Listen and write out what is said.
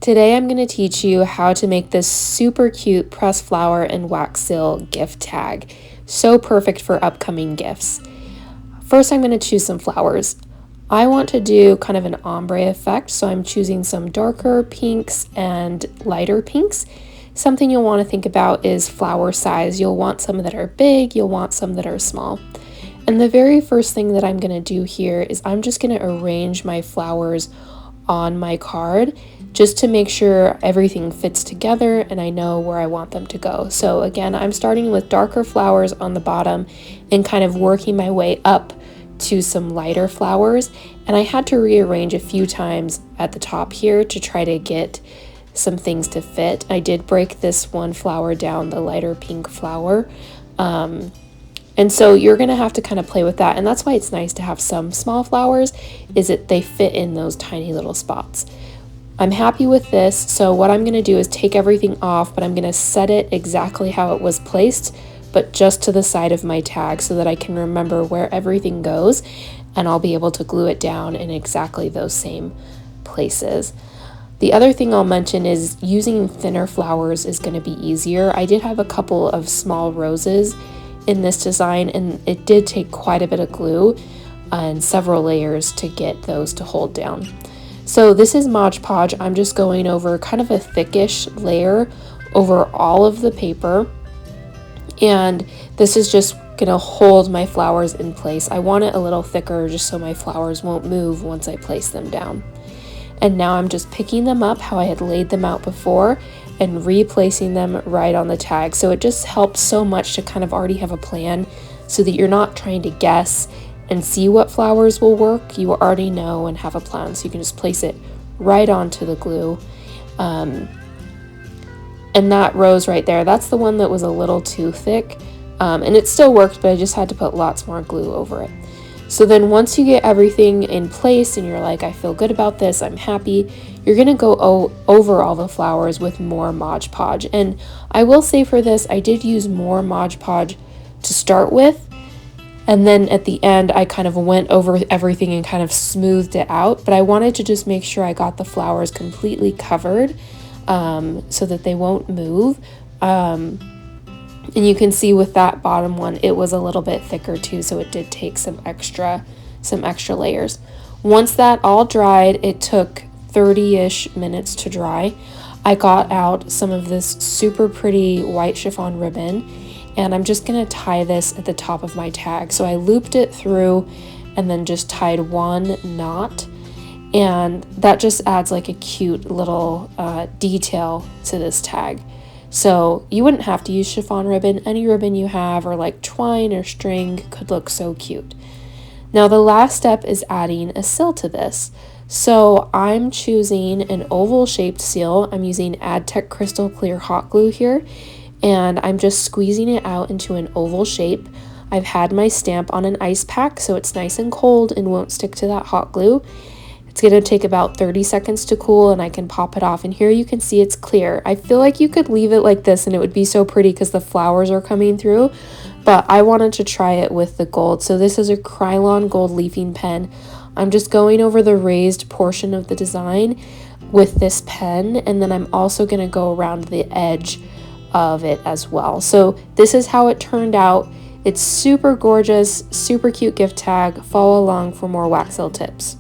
Today I'm going to teach you how to make this super cute pressed flower and wax seal gift tag. So perfect for upcoming gifts. First I'm going to choose some flowers. I want to do kind of an ombre effect, so I'm choosing some darker pinks and lighter pinks. Something you'll want to think about is flower size. You'll want some that are big, you'll want some that are small. And the very first thing that I'm going to do here is I'm just going to arrange my flowers on my card just to make sure everything fits together and I know where I want them to go. So again, I'm starting with darker flowers on the bottom and kind of working my way up to some lighter flowers. And I had to rearrange a few times at the top here to try to get some things to fit. I did break this one flower down, the lighter pink flower. And so you're going to have to kind of play with that. And that's why it's nice to have some small flowers, is that they fit in those tiny little spots. I'm happy with this. So what I'm going to do is take everything off, but I'm going to set it exactly how it was placed, but just to the side of my tag so that I can remember where everything goes, and I'll be able to glue it down in exactly those same places. The other thing I'll mention is using thinner flowers is going to be easier. I did have a couple of small roses in this design, and it did take quite a bit of glue and several layers to get those to hold down. So this is Modge Podge. I'm just going over kind of a thickish layer over all of the paper, and this is just gonna hold my flowers in place. I want it a little thicker just so my flowers won't move once I place them down. And now I'm just picking them up how I had laid them out before and replacing them right on the tag. So it just helps so much to kind of already have a plan so that you're not trying to guess and see what flowers will work. You already know and have a plan, so you can just place it right onto the glue. And that rose right there, that's the one that was a little too thick, and it still worked, but I just had to put lots more glue over it. So then once you get everything in place and you're like, I feel good about this, I'm happy, you're gonna go over all the flowers with more Modge Podge. And I will say for this, I did use more Modge Podge to start with, and then at the end I kind of went over everything and kind of smoothed it out, but I wanted to just make sure I got the flowers completely covered so that they won't move. And you can see with that bottom one, it was a little bit thicker too, so it did take some extra layers. Once that all dried, it took 30-ish minutes to dry. I got out some of this super pretty white chiffon ribbon, and I'm just gonna tie this at the top of my tag. So I looped it through and then just tied one knot, and that just adds like a cute little detail to this tag. So you wouldn't have to use chiffon ribbon, any ribbon you have, or like twine or string could look so cute. Now the last step is adding a seal to this. So I'm choosing an oval shaped seal. I'm using Aztec Crystal Clear Hot Glue here, and I'm just squeezing it out into an oval shape. I've had my stamp on an ice pack so it's nice and cold and won't stick to that hot glue. It's going to take about 30 seconds to cool, and I can pop it off, and here you can see it's clear. I feel like you could leave it like this and it would be so pretty because the flowers are coming through, but I wanted to try it with the gold. So this is a Krylon gold leafing pen. I'm just going over the raised portion of the design with this pen, and then I'm also going to go around the edge of it as well. So this is how it turned out. It's super gorgeous, super cute gift tag. Follow along for more wax seal tips.